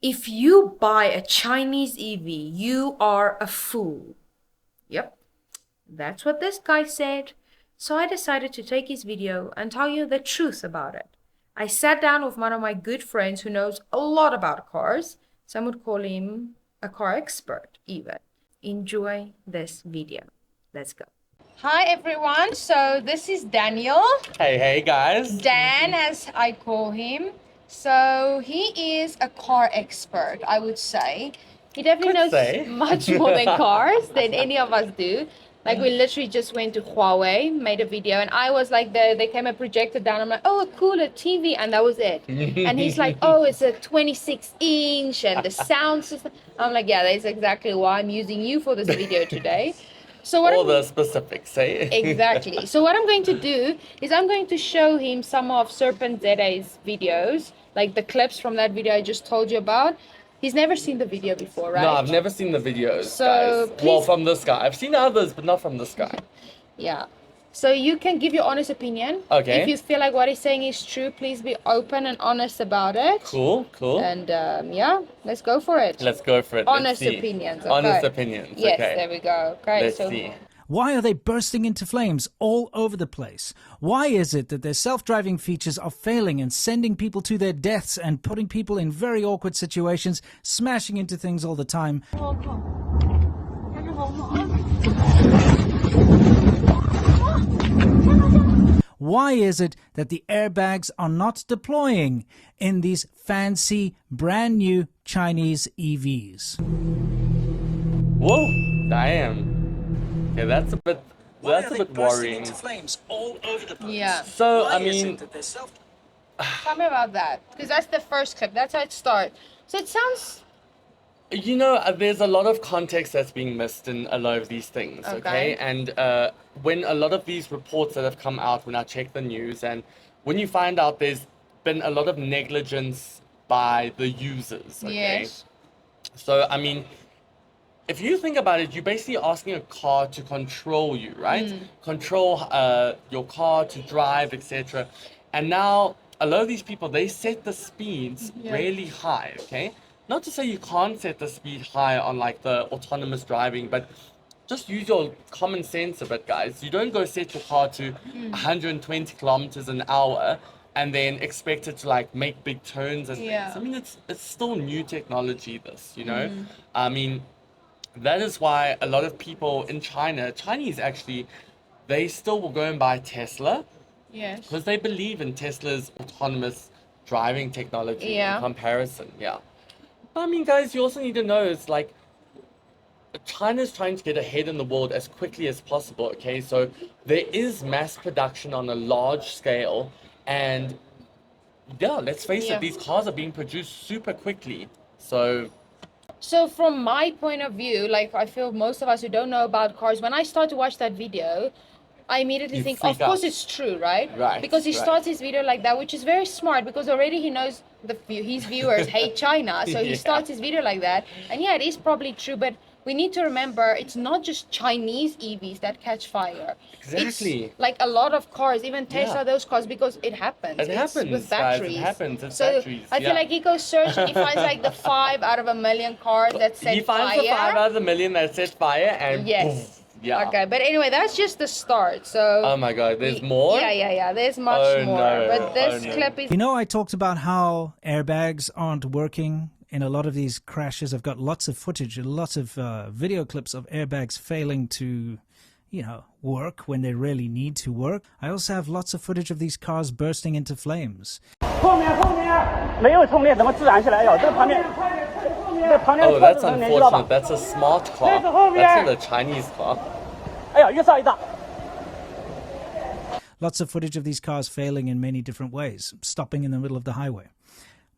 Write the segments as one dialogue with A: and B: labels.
A: If you buy a Chinese EV, you are a fool. Yep, that's what this guy said. So I decided to take his video and tell you the truth about it. I sat down with one of my good friends who knows a lot about cars. Some would call him a car expert even. Enjoy this video. Let's go. Hi everyone, so this is Daniel.
B: Hey guys.
A: Dan, as I call him. So he is a car expert, I would say. He definitely knows much more than cars than any of us do. Like, we literally just went to Huawei, made a video, and I was like, they came and projected down. I'm like, oh, cool, a TV, and that was it. And he's like, oh, it's a 26-inch and the sound system. I'm like, yeah, that's exactly why I'm using you for this video today. So what
B: all the specifics, eh?
A: Exactly. So what I'm going to do is I'm going to show him some of Serpent ZA's videos, like the clips from that video I just told you about. He's never seen the video before, right?
B: No, I've never seen the videos,
A: so
B: guys. Well, from this guy. I've seen others, but not from this guy.
A: Yeah. So you can give your honest opinion.
B: Okay.
A: If you feel like what he's saying is true, please be open and honest about it.
B: Cool.
A: And yeah, let's go for it.
B: Let's go for it.
A: Honest opinions. Okay.
B: Honest opinions.
A: Yes,
B: okay.
A: There we go. Okay,
B: let's see.
C: Why are they bursting into flames all over the place? Why is it that their self-driving features are failing and sending people to their deaths and putting people in very awkward situations, smashing into things all the time? Why is it that the airbags are not deploying in these fancy, brand new Chinese EVs?
B: Whoa, damn. Okay, that's a bit worrying.
A: Yeah.
B: So, I mean,
A: tell me about that, because that's the first clip. That's how it starts. So it sounds...
B: You know, there's a lot of context that's being missed in a lot of these things, okay? And when a lot of these reports that have come out, when I check the news, and when you find out there's been a lot of negligence by the users, okay?
A: Yes.
B: So, I mean, if you think about it, you're basically asking a car to control you, right? Control your car to drive, etc. And now, a lot of these people, they set the speeds really high, okay? Not to say you can't set the speed high on like the autonomous driving, but just use your common sense a bit, guys. You don't go set your car to 120 kilometers an hour and then expect it to like make big turns and things. I mean, it's still new technology, this, you know? I mean, that is why a lot of people in China, Chinese actually, they still will go and buy Tesla.
A: Yes.
B: Because they believe in Tesla's autonomous driving technology in comparison, I mean, guys, you also need to know, it's like, China's trying to get ahead in the world as quickly as possible, okay? So there is mass production on a large scale, and let's face it, these cars are being produced super quickly. So from my point of view, like, I feel most of us who don't know about cars, when I start to watch that video, I immediately think, of course it's true, right? Right. Because he starts his video like that, which is very smart, because already he knows his viewers hate China, so he starts his video like that. And yeah, it is probably true, but we need to remember it's not just Chinese EVs that catch fire. Exactly. It's like a lot of cars, even Tesla, those cars, because it happens. It happens with batteries. Guys, it happens. It's batteries. I feel like he goes search and he finds like the 5 out of a million cars that set fire. He finds the 5 out of a million that set fire, and boom. Yeah. Okay, but anyway, that's just the start. So. Oh my God, there's more? Yeah. There's much more. No. But this clip is.
C: You know, I talked about how airbags aren't working in a lot of these crashes. I've got lots of footage, lots of video clips of airbags failing to, you know, work when they really need to work. I also have lots of footage of these cars bursting into flames.
B: Oh, that's unfortunate. That's a smart car. That's not a Chinese car.
C: Lots of footage of these cars failing in many different ways, stopping in the middle of the highway.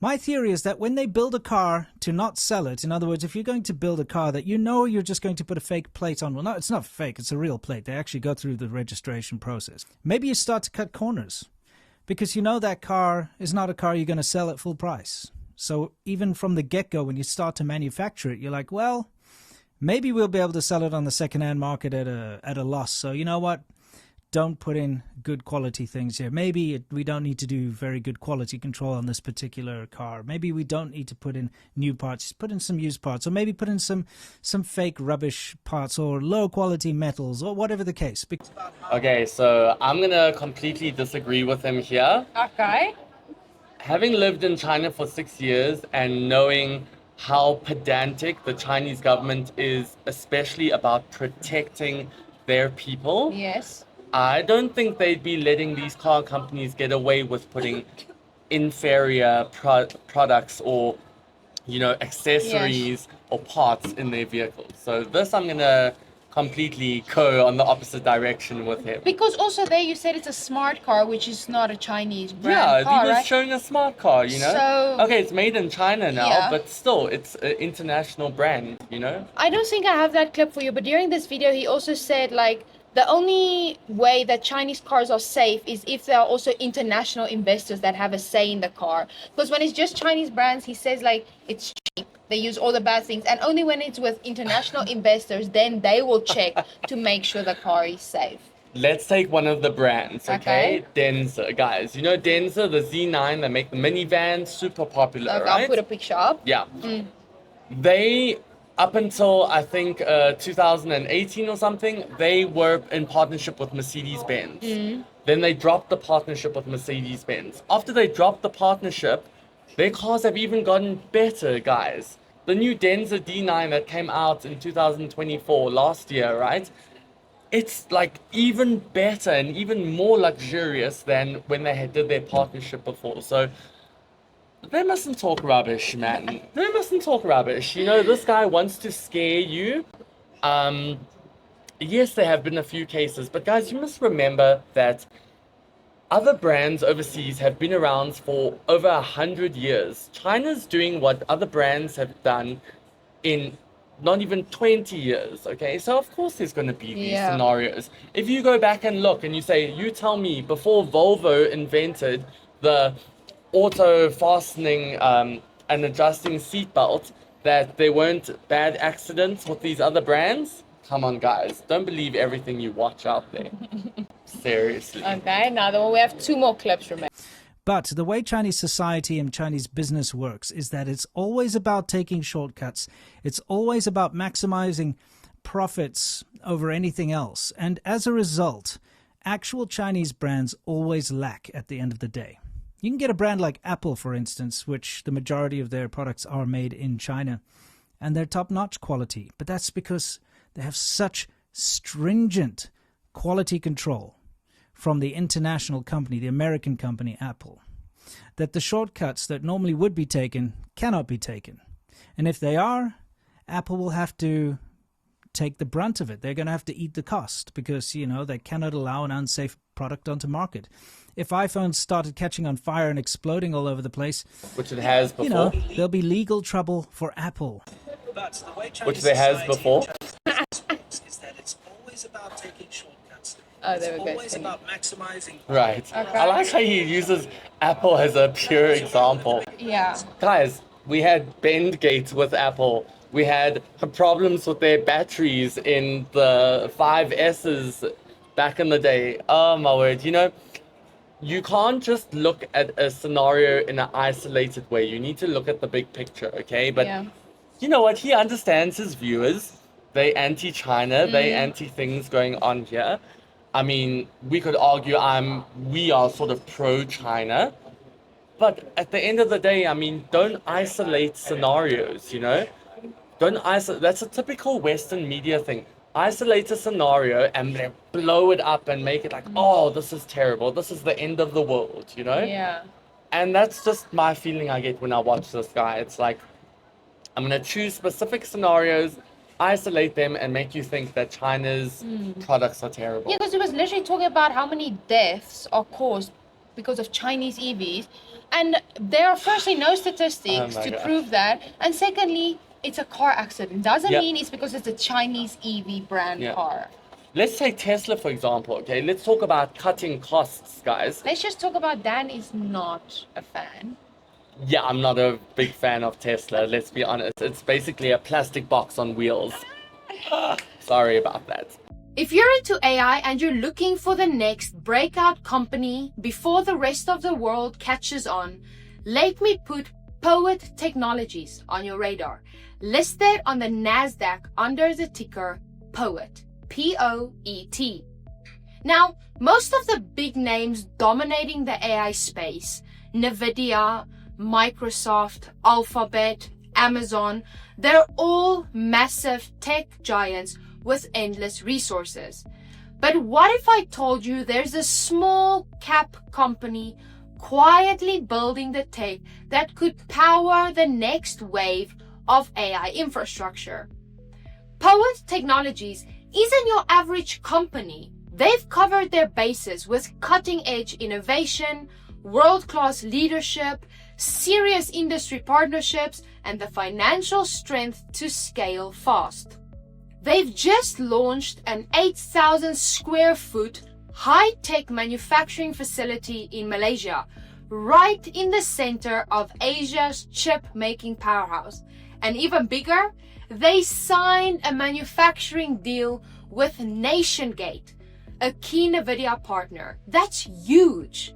C: My theory is that when they build a car to not sell it, in other words, if you're going to build a car that you know you're just going to put a fake plate on, well, no, it's not fake, it's a real plate. They actually go through the registration process. Maybe you start to cut corners because you know that car is not a car you're going to sell at full price. So even from the get-go, when you start to manufacture it, you're like, well, maybe we'll be able to sell it on the second-hand market at a loss. So you know what? don't put in good quality things here. Maybe we don't need to do very good quality control on this particular car. Maybe we don't need to put in new parts, put in some used parts, or maybe put in some fake rubbish parts or low quality metals or whatever the case.
B: Okay, so I'm gonna completely disagree with him here.
A: Okay.
B: Having lived in China for 6 years and knowing how pedantic the Chinese government is, especially about protecting their people,
A: Yes.
B: I don't think they'd be letting these car companies get away with putting inferior products or, accessories or parts in their vehicles. So this I'm gonna completely go on the opposite direction with him.
A: Because also there you said it's a smart car, which is not a Chinese brand car,
B: he was
A: right?
B: showing a smart car,
A: So,
B: okay, it's made in China now,
A: yeah.
B: but still, it's an international brand,
A: I don't think I have that clip for you, but during this video, he also said, like, the only way that Chinese cars are safe is if there are also international investors that have a say in the car. Because when it's just Chinese brands, he says, like, it's cheap. They use all the bad things. And only when it's with international investors, then they will check to make sure the car is safe.
B: Let's take one of the brands, okay? Denza, guys. You know Denza, the Z9, they make the minivans, super popular,
A: Okay,
B: right?
A: I'll put a picture up.
B: Yeah. They, up until, I think, 2018 or something, they were in partnership with Mercedes-Benz. Then they dropped the partnership with Mercedes-Benz. After they dropped the partnership, their cars have even gotten better, guys. The new Denza D9 that came out in 2024, last year, right? It's like even better and even more luxurious than when they did their partnership before. So they mustn't talk rubbish, man. They mustn't talk rubbish. This guy wants to scare you. Yes, there have been a few cases, but guys, you must remember that other brands overseas have been around for over 100 years. China's doing what other brands have done in not even 20 years, okay? So of course there's going to be these scenarios. If you go back and look and you say, you tell me before Volvo invented the auto fastening and adjusting seatbelt that there weren't bad accidents with these other brands? Come on, guys. Don't believe everything you watch out there. Seriously.
A: Okay, now we have 2 more clips, remember.
C: But the way Chinese society and Chinese business works is that it's always about taking shortcuts. It's always about maximizing profits over anything else. And as a result, actual Chinese brands always lack at the end of the day. You can get a brand like Apple, for instance, which the majority of their products are made in China, and they're top-notch quality. But that's because they have such stringent quality control from the international company, the American company Apple, that the shortcuts that normally would be taken cannot be taken. And if they are, Apple will have to take the brunt of it. They're going to have to eat the cost because, they cannot allow an unsafe product onto market. If iPhones started catching on fire and exploding all over the place,
B: which it has before,
C: there'll be legal trouble for Apple.
D: But the way
B: which there has before.
D: is that it's always about taking shortcuts.
A: Oh, there
D: It's
A: we go.
D: always about maximizing.
B: Right. I like how he uses Apple as a pure example.
A: Yeah.
B: Guys, we had bend gates with Apple. We had problems with their batteries in the 5Ss back in the day. Oh my word. You can't just look at a scenario in an isolated way. You need to look at the big picture, okay? But you know what? He understands his viewers. They anti-China. They anti-things going on here. I mean, we could argue we are sort of pro-China. But at the end of the day, I mean, don't isolate scenarios, Don't isolate. That's a typical Western media thing. Isolate a scenario and then blow it up and make it like, oh, this is terrible. This is the end of the world,
A: Yeah.
B: And that's just my feeling I get when I watch this guy. It's like, I'm going to choose specific scenarios, isolate them, and make you think that China's products are terrible.
A: Yeah, because he was literally talking about how many deaths are caused because of Chinese EVs. And there are firstly no statistics to prove that. And secondly, it's a car accident. Doesn't mean it's because it's a Chinese EV brand car.
B: Let's take Tesla, for example, okay? Let's talk about cutting costs, guys.
A: Let's just talk about Dan is not a fan.
B: Yeah, I'm not a big fan of Tesla, let's be honest. It's basically a plastic box on wheels. Sorry about that.
A: If you're into AI and you're looking for the next breakout company before the rest of the world catches on, let me put Poet Technologies on your radar. Listed on the NASDAQ under the ticker POET, P-O-E-T. Now, most of the big names dominating the AI space, NVIDIA, Microsoft, Alphabet, Amazon, they're all massive tech giants with endless resources. But what if I told you there's a small cap company quietly building the tech that could power the next wave of AI infrastructure? Poet Technologies isn't your average company. They've covered their bases with cutting-edge innovation, world-class leadership, serious industry partnerships, and the financial strength to scale fast. They've just launched an 8,000 square foot high-tech manufacturing facility in Malaysia, right in the center of Asia's chip-making powerhouse. And even bigger, they signed a manufacturing deal with NationGate, a key NVIDIA partner. That's huge.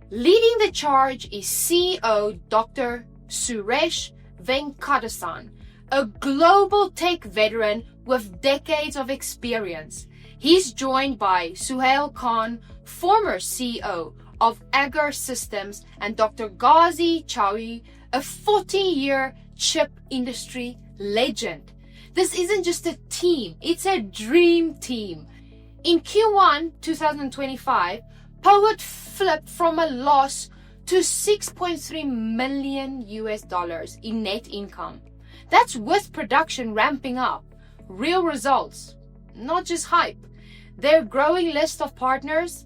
A: Leading the charge is CEO Dr. Suresh Venkatasan, a global tech veteran with decades of experience. He's joined by Suhail Khan, former CEO of Agar Systems, and Dr. Ghazi Chawi, a 40-year chip industry legend. This isn't just a team, it's a dream team. In Q1 2025, Poet flipped from a loss to $6.3 million in net income. That's with production ramping up. Real results, not just hype. Their growing list of partners,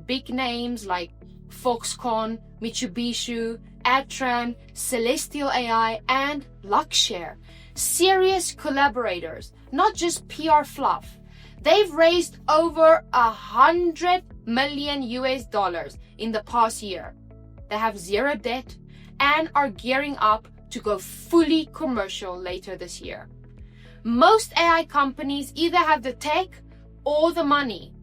A: big names like Foxconn, Mitsubishi, Adtran, Celestial AI, and Luxshare. Serious collaborators, not just PR fluff. They've raised over $100 million in the past year. They have zero debt and are gearing up to go fully commercial later this year. Most AI companies either have the tech or the money.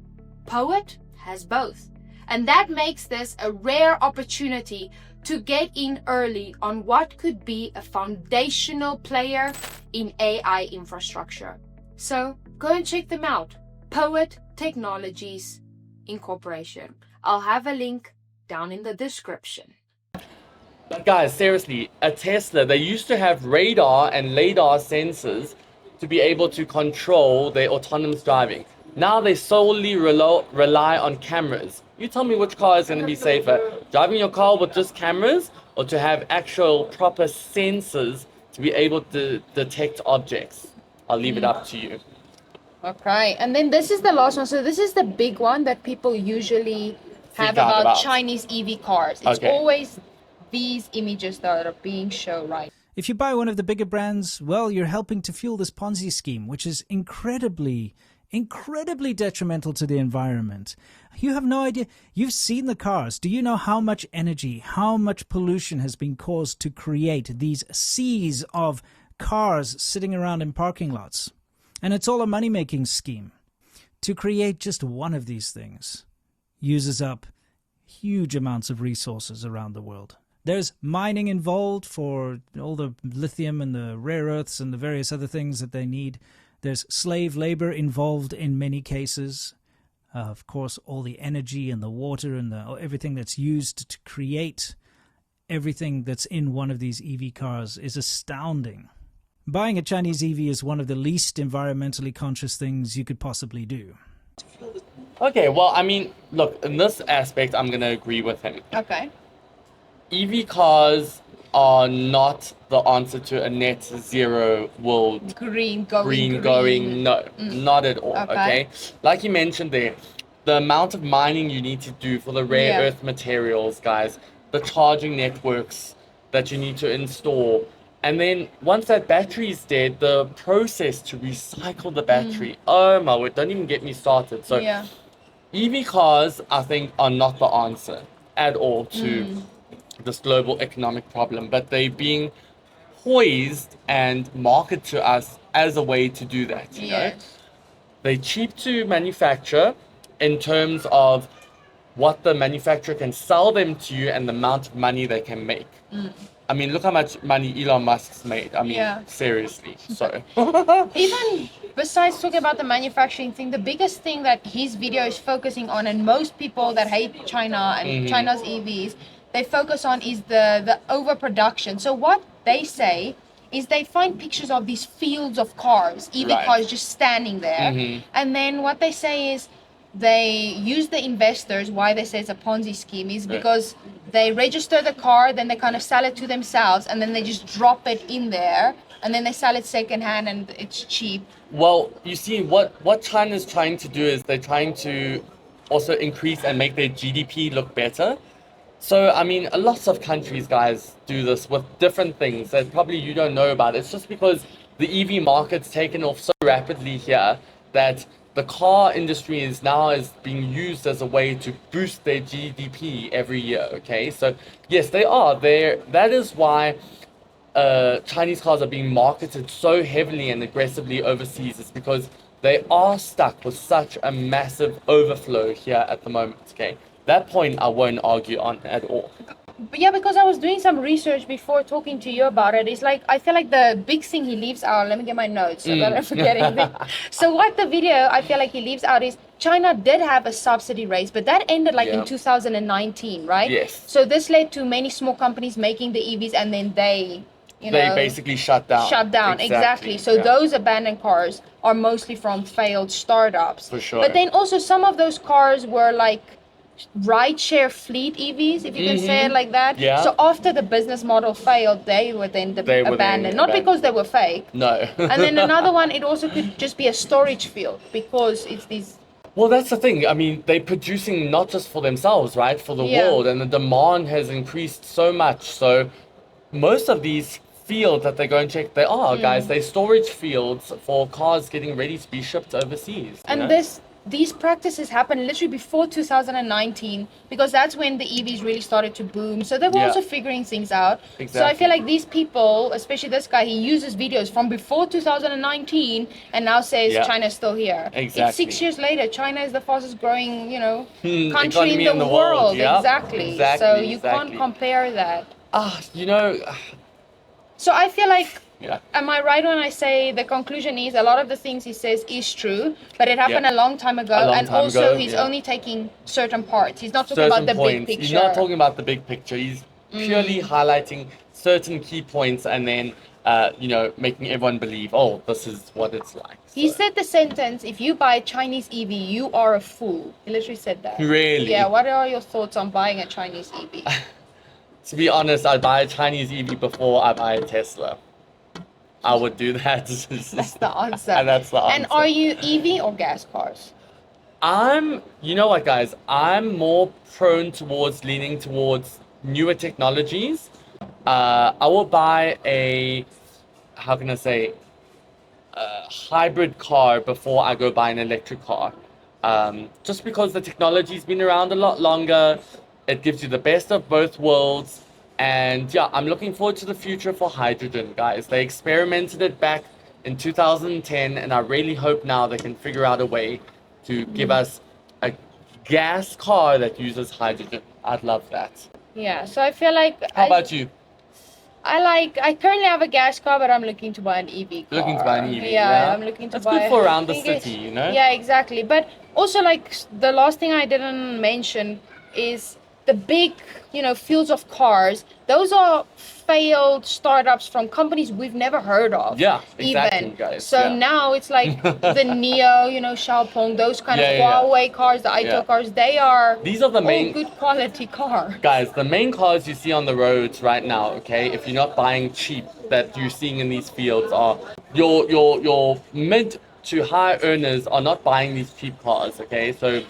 A: Poet has both. And that makes this a rare opportunity to get in early on what could be a foundational player in AI infrastructure. So go and check them out. Poet Technologies Incorporation. I'll have a link down in the description.
B: But guys, seriously, a Tesla, they used to have radar and LiDAR sensors to be able to control their autonomous driving. Now they solely rely on cameras. You tell me which car is going to be safer, driving your car with just cameras or to have actual proper sensors to be able to detect objects. I'll leave it up to you.
A: Okay, and then this is the last one. So this is the big one that people usually have about Chinese EV cars. It's always these images that are being shown, right?
C: If you buy one of the bigger brands, well, you're helping to fuel this Ponzi scheme, which is incredibly detrimental to the environment. You have no idea. You've seen the cars. Do you know how much energy, how much pollution has been caused to create these seas of cars sitting around in parking lots? And it's all a money-making scheme. To create just one of these things uses up huge amounts of resources around the world. There's mining involved for all the lithium and the rare earths and the various other things that they need. There's slave labor involved in many cases. Of course, all the energy and the water and everything that's used to create everything that's in one of these EV cars is astounding. Buying a Chinese EV is one of the least environmentally conscious things you could possibly do.
B: Okay, well, I mean, look, in this aspect, I'm going to agree with him.
A: Okay.
B: EV cars are not the answer to a net zero world.
A: Green going.
B: No, not at all. Okay. Like you mentioned there, the amount of mining you need to do for the rare earth materials, guys, the charging networks that you need to install. And then once that battery is dead, the process to recycle the battery. Oh my word, don't even get me started. So EV cars, I think, are not the answer at all to this global economic problem, but they're being poised and marketed to us as a way to do that, you know? they're cheap to manufacture in terms of what the manufacturer can sell them to you and the amount of money they can make. I mean, look how much money Elon Musk's made. I mean, seriously. So
A: even besides talking about the manufacturing thing, the biggest thing that his video is focusing on, and most people that hate China and China's EVs, they focus on is the overproduction. So what they say is they find pictures of these fields of cars, EV cars just standing there. And then what they say is they use the investors. Why they say it's a Ponzi scheme is because they register the car, then they kind of sell it to themselves, and then they just drop it in there, and then they sell it secondhand and it's cheap.
B: Well, you see, what China's trying to do is they're trying to also increase and make their GDP look better. So, I mean, lots of countries, guys, do this with different things that probably you don't know about. It's just because the EV market's taken off so rapidly here that the car industry is being used as a way to boost their GDP every year, okay? So, yes, they are there. That is why Chinese cars are being marketed so heavily and aggressively overseas, is because they are stuck with such a massive overflow here at the moment, okay? That point I won't argue on at all.
A: But yeah, because I was doing some research before talking to you about it. It's like, I feel like the big thing he leaves out, let me get my notes so that I'm forgetting things. So what the video I feel like he leaves out is China did have a subsidy raise, but that ended in 2019, right?
B: Yes.
A: So this led to many small companies making the EVs, and then they
B: basically shut down.
A: Exactly. So those abandoned cars are mostly from failed startups.
B: For sure.
A: But then also some of those cars were like rideshare fleet EVs, if you can say it like that.
B: Yeah.
A: So after the business model failed, they were then abandoned. Not because they were fake.
B: No.
A: And then another one, it also could just be a storage field because it's these.
B: Well, that's the thing. I mean, they're producing not just for themselves, right? For the world. And the demand has increased so much. So most of these fields that they go and check, guys, they're storage fields for cars getting ready to be shipped overseas.
A: And these practices happened literally before 2019 because that's when the EVs really started to boom. So they were also figuring things out.
B: Exactly.
A: So I feel like these people, especially this guy, he uses videos from before 2019 and now says China's still here.
B: Exactly.
A: It's 6 years later. China is the fastest growing, country in the world.
B: Yeah.
A: Exactly. So you can't compare that. So I feel like, am I right when I say the conclusion is a lot of the things he says is true, but it happened a long time ago, he's only taking certain parts. He's not talking about the big picture.
B: He's not talking about the big picture. He's purely highlighting certain key points and then, making everyone believe, this is what it's like.
A: He said the sentence, if you buy a Chinese EV, you are a fool. He literally said that.
B: Really?
A: Yeah, what are your thoughts on buying a Chinese EV?
B: To be honest, I'd buy a Chinese EV before I buy a Tesla. I would do that.
A: That's the answer.
B: And that's the answer.
A: And are you EV or gas cars?
B: You know what, guys? I'm more prone towards leaning towards newer technologies. I will buy a hybrid car before I go buy an electric car. Just because the technology's been around a lot longer. It gives you the best of both worlds. And I'm looking forward to the future for hydrogen, guys. They experimented it back in 2010, and I really hope now they can figure out a way to give us a gas car that uses hydrogen. I'd love that.
A: Yeah, so I feel like...
B: How about you?
A: I currently have a gas car, but I'm looking to buy an EV car.
B: Looking to buy an EV,
A: yeah. I'm looking to buy...
B: That's good for around the city,
A: Yeah, exactly. But also, the last thing I didn't mention is the big, fields of cars. Those are failed startups from companies we've never heard of.
B: Yeah, exactly,
A: even.
B: guys.
A: So now it's like the Neo, Xiaopeng, those kind of Huawei cars, the Aito cars, these are the main
B: good
A: quality car.
B: Guys, the main cars you see on the roads right now, okay, if you're not buying cheap, that you're seeing in these fields are your mid to high earners are not buying these cheap cars, okay? So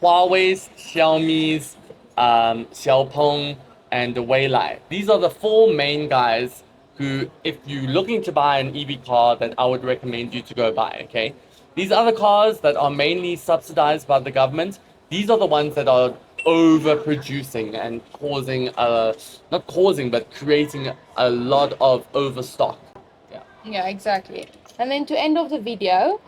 B: Huawei's, Xiaomi's, Xiaopeng, and the Weilai. These are the four main guys who, if you're looking to buy an EV car, then I would recommend you to go buy, okay? These other cars that are mainly subsidized by the government, these are the ones that are overproducing and creating a lot of overstock.
A: Yeah, exactly. And then to end off the video,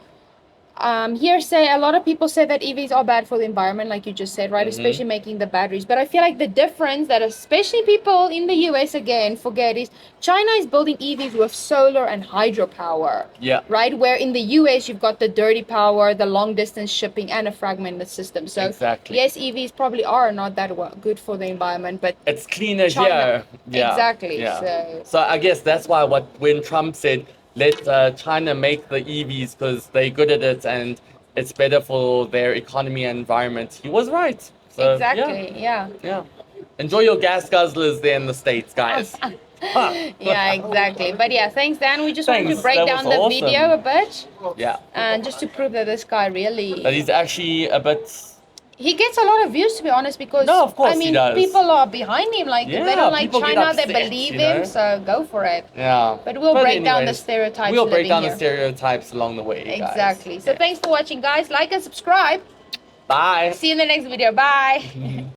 A: Hearsay, a lot of people say that EVs are bad for the environment, like you just said, right? Especially making the batteries. But I feel like the difference that especially people in the US again forget is China is building EVs with solar and hydropower.
B: Yeah.
A: Right? Where in the US you've got the dirty power, the long distance shipping, and a fragmented system. So
B: Exactly.
A: yes, EVs probably are not that good for the environment, but
B: it's cleaner
A: China,
B: here. Yeah.
A: Exactly.
B: Yeah. So I guess that's why when Trump said let China make the EVs because they're good at it and it's better for their economy and environment, he was right. So,
A: exactly. Yeah.
B: Yeah. Enjoy your gas guzzlers there in the States, guys.
A: Yeah, exactly. But yeah, thanks, Dan. We just wanted to
B: Thanks,
A: break
B: that
A: down
B: was
A: the
B: awesome.
A: video a bit,
B: Yeah.
A: and just to prove that this guy really
B: But he's actually a bit.
A: he gets a lot of views, to be honest, because
B: No, of course
A: I
B: he
A: mean
B: does.
A: people are behind him. Like
B: Yeah,
A: they don't like
B: people get
A: China, they
B: upset,
A: believe
B: you know?
A: him, so go for it.
B: Yeah.
A: But we'll break down the
B: anyways,
A: stereotypes.
B: We'll break
A: living
B: down
A: here.
B: the stereotypes along the way, guys.
A: Exactly. So
B: Yeah.
A: thanks for watching, guys. Like and subscribe.
B: Bye.
A: See you in the next video. Bye.